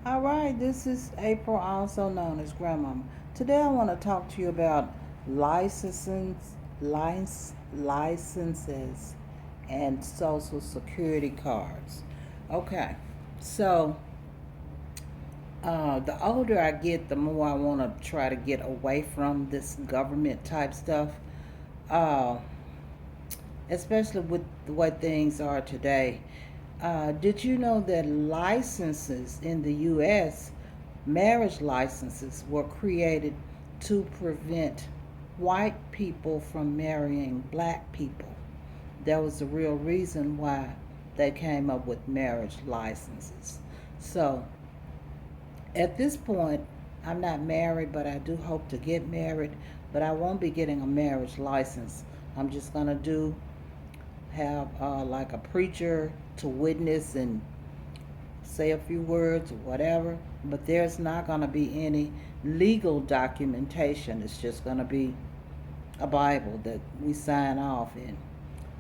All right, this is April, also known as Grandmama. Today I want to talk to you about licenses, licenses, and social security cards. Okay, so the older I get, the more I want to try to get away from this government type stuff, uh, especially with the way things are today. Did you know that licenses in the U.S., marriage licenses, were created to prevent white people from marrying black people? That was the real reason why they came up with marriage licenses. So at this point, I'm not married, but I do hope to get married. But I won't be getting a marriage license. I'm just gonna do have like a preacher to witness and say a few words or whatever, but there's not going to be any legal documentation. It's just going to be a Bible that we sign off in.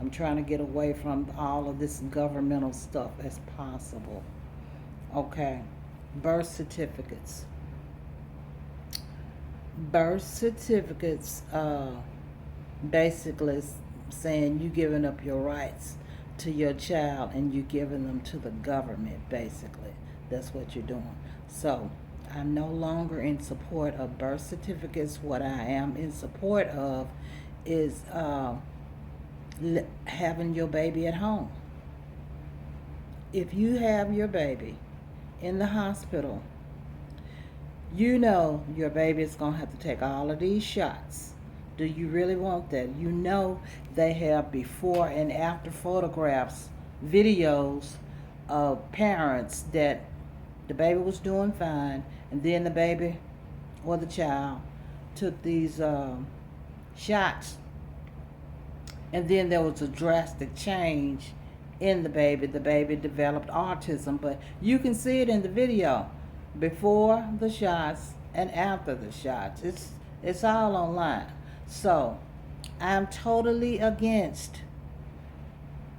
I'm trying to get away from all of this governmental stuff as possible. Okay, birth certificates. Birth certificates basically saying you giving up your rights to your child and you giving them to the government. Basically, that's what you're doing. So I'm no longer in support of birth certificates. What I am in support of is having your baby at home. If you have your baby in the hospital, you know your baby is going to have to take all of these shots. Do you really want that? You know they have before and after photographs, videos of parents that the baby was doing fine, and then the baby or the child took these shots, and then there was a drastic change in the baby. The baby developed autism, but you can see it in the video before the shots and after the shots. It's all online. So I'm totally against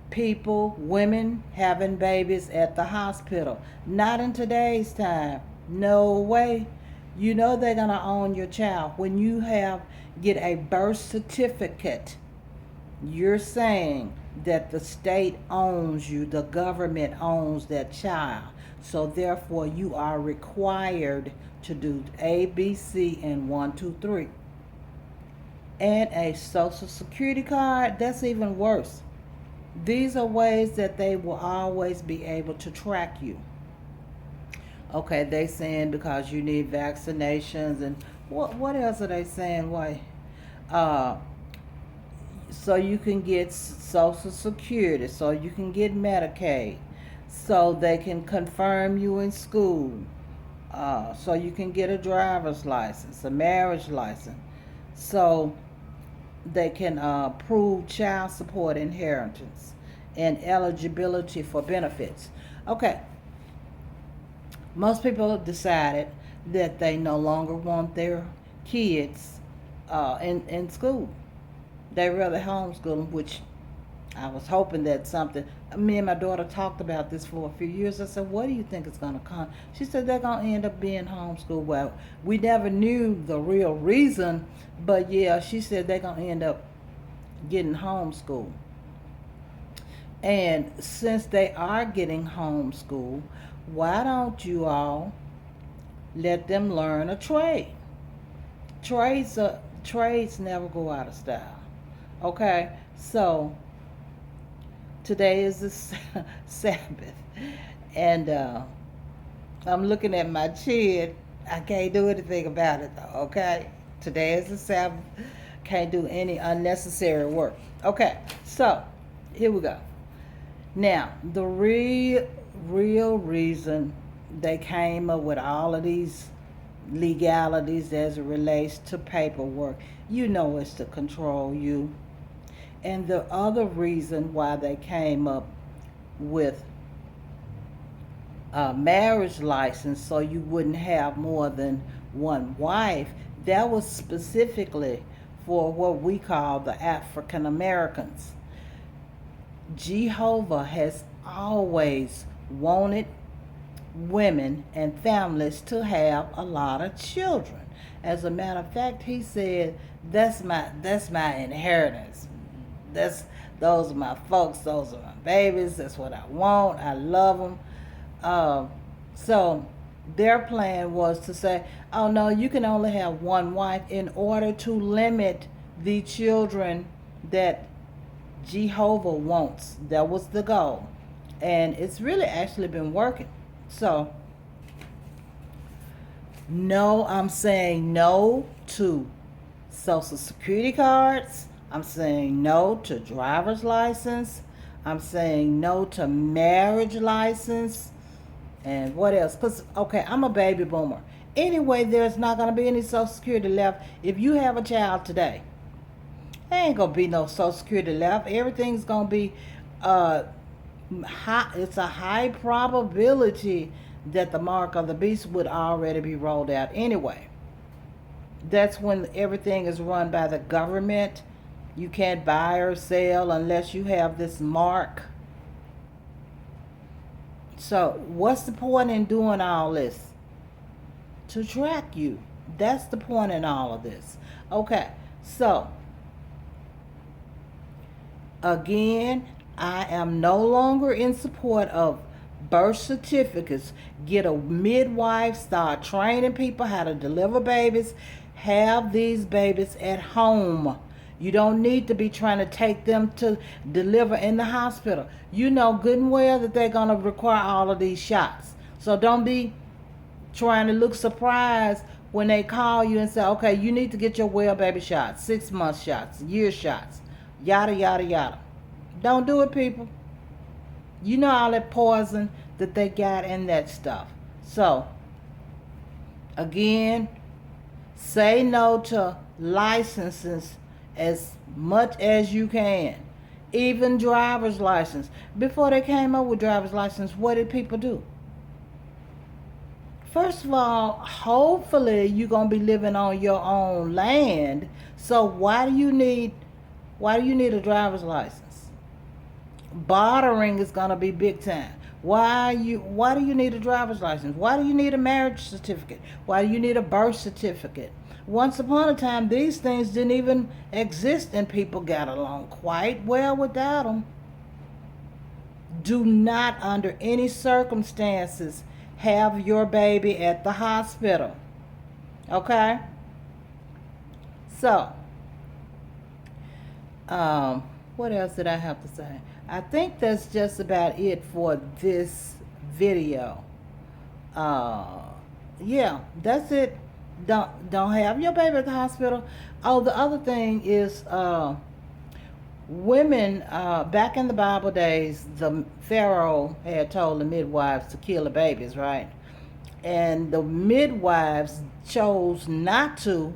people, women having babies at the hospital. Not in today's time. No way. You know they're gonna own your child. When you get a birth certificate, you're saying that the state owns you, the government owns that child. So therefore you are required to do A, B, C, and 1, 2, 3. And a social security card, that's even worse. These are ways that they will always be able to track you. Okay, they saying because you need vaccinations and what else are they saying? Why? Uh, so you can get social security, so you can get Medicaid, so they can confirm you in school, so you can get a driver's license, a marriage license, so they can prove child support inheritance and eligibility for benefits. Okay, most people have decided that they no longer want their kids in school. They rather homeschool them, which I was hoping that something. Me and my daughter talked about this for a few years. I said, "What do you think is going to come?" She said, "They're going to end up being homeschooled." Well, we never knew the real reason, but yeah, she said they're going to end up getting homeschooled. And since they are getting homeschooled, why don't you all let them learn a trade? Trades never go out of style. Okay, so today is the Sabbath, and I'm looking at my chin. I can't do anything about it though. Okay, today is the Sabbath. Can't do any unnecessary work. Okay, so here we go. Now the real reason they came up with all of these legalities as it relates to paperwork, you know, it's to control you. And the other reason why they came up with a marriage license, so you wouldn't have more than one wife, that was specifically for what we call the African Americans. Jehovah has always wanted women and families to have a lot of children. As a matter of fact, he said, that's my inheritance. That's Those are my folks. Those are my babies. That's what I want. I love them. So their plan was to say, oh no, you can only have one wife in order to limit the children that Jehovah wants. That was the goal. And it's really actually been working. So, no, I'm saying no to Social Security cards. I'm saying no to driver's license. I'm saying no to marriage license. And what else? Because, okay, I'm a baby boomer. Anyway, there's not going to be any Social Security left. If you have a child today, there ain't going to be no Social Security left. Everything's going to be high. It's a high probability that the mark of the beast would already be rolled out anyway. That's when everything is run by the government. You can't buy or sell unless you have this mark. So what's the point in doing all this? To track you. That's the point in all of this. Okay, so again, I am no longer in support of birth certificates. Get a midwife, start training people how to deliver babies. Have these babies at home. You don't need to be trying to take them to deliver in the hospital. You know good and well that they're going to require all of these shots. So don't be trying to look surprised when they call you and say, okay, you need to get your well baby shots, 6-month shots, year shots, yada, yada, yada. Don't do it, people. You know all that poison that they got in that stuff. So, again, say no to licenses as much as you can. Even driver's license. Before they came up with driver's license, what did people do? First of all, hopefully you're going to be living on your own land. So why do you need a driver's license? Bartering is going to be big time. Why do you need a driver's license? Why do you need a marriage certificate? Why do you need a birth certificate? Once upon a time, these things didn't even exist and people got along quite well without them. Do not, under any circumstances, have your baby at the hospital. Okay? So, what else did I have to say? I think that's just about it for this video. Yeah, that's it. Don't have your baby at the hospital. Oh, the other thing is, women, back in the Bible days, the Pharaoh had told the midwives to kill the babies, right? And the midwives chose not to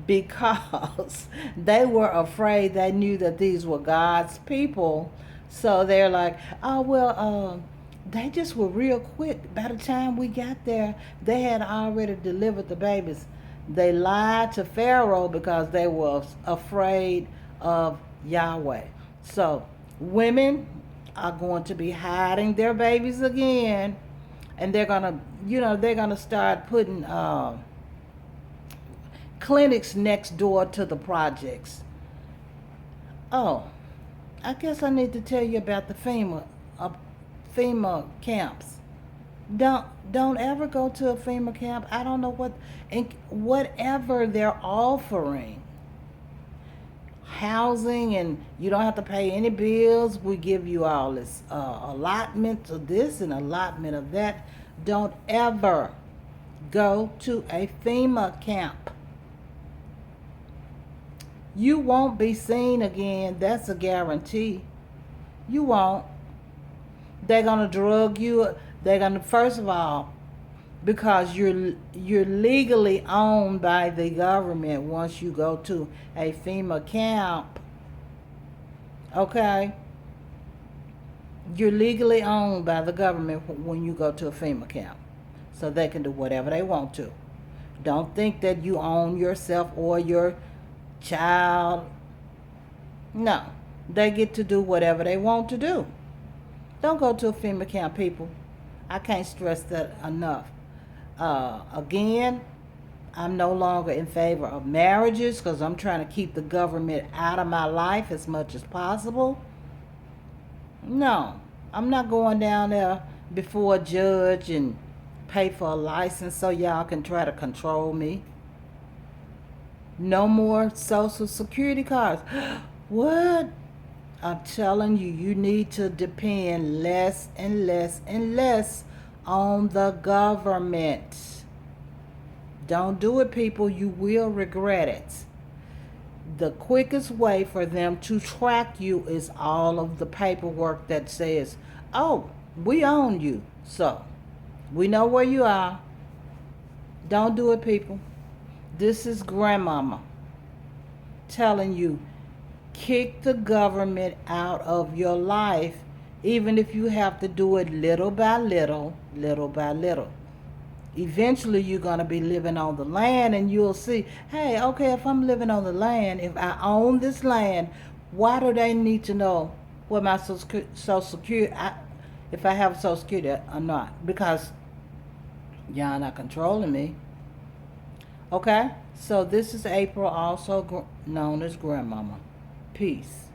because they were afraid. They knew that these were God's people. So they're like, oh, well, they just were real quick. By the time we got there, they had already delivered the babies. They lied to Pharaoh because they were afraid of Yahweh. So women are going to be hiding their babies again, and they're gonna start putting clinics next door to the projects. Oh, I guess I need to tell you about the FEMA camps. Don't ever go to a FEMA camp. I don't know whatever they're offering. Housing, and you don't have to pay any bills. We give you all this allotment of this and allotment of that. Don't ever go to a FEMA camp. You won't be seen again. That's a guarantee. You won't. They're gonna drug you. They're gonna, first of all, because you're legally owned by the government once you go to a FEMA camp. Okay? You're legally owned by the government when you go to a FEMA camp. So they can do whatever they want to. Don't think that you own yourself or your child. No. They get to do whatever they want to do. Don't go to a FEMA camp, people. I can't stress that enough. Again, I'm no longer in favor of marriages because I'm trying to keep the government out of my life as much as possible. No, I'm not going down there before a judge and pay for a license so y'all can try to control me. No more social security cards. What? I'm telling you, you need to depend less and less and less on the government. Don't do it, people. You will regret it. The quickest way for them to track you is all of the paperwork that says, oh, we own you. So, we know where you are. Don't do it, people. This is grandmama telling you, kick the government out of your life, even if you have to do it little by little, little by little. Eventually you're going to be living on the land and you'll see, hey, okay, if I'm living on the land, if I own this land, why do they need to know what my social security, if I have social security or not? Because y'all not controlling me. Okay, so this is April, also known as grandmama. Peace.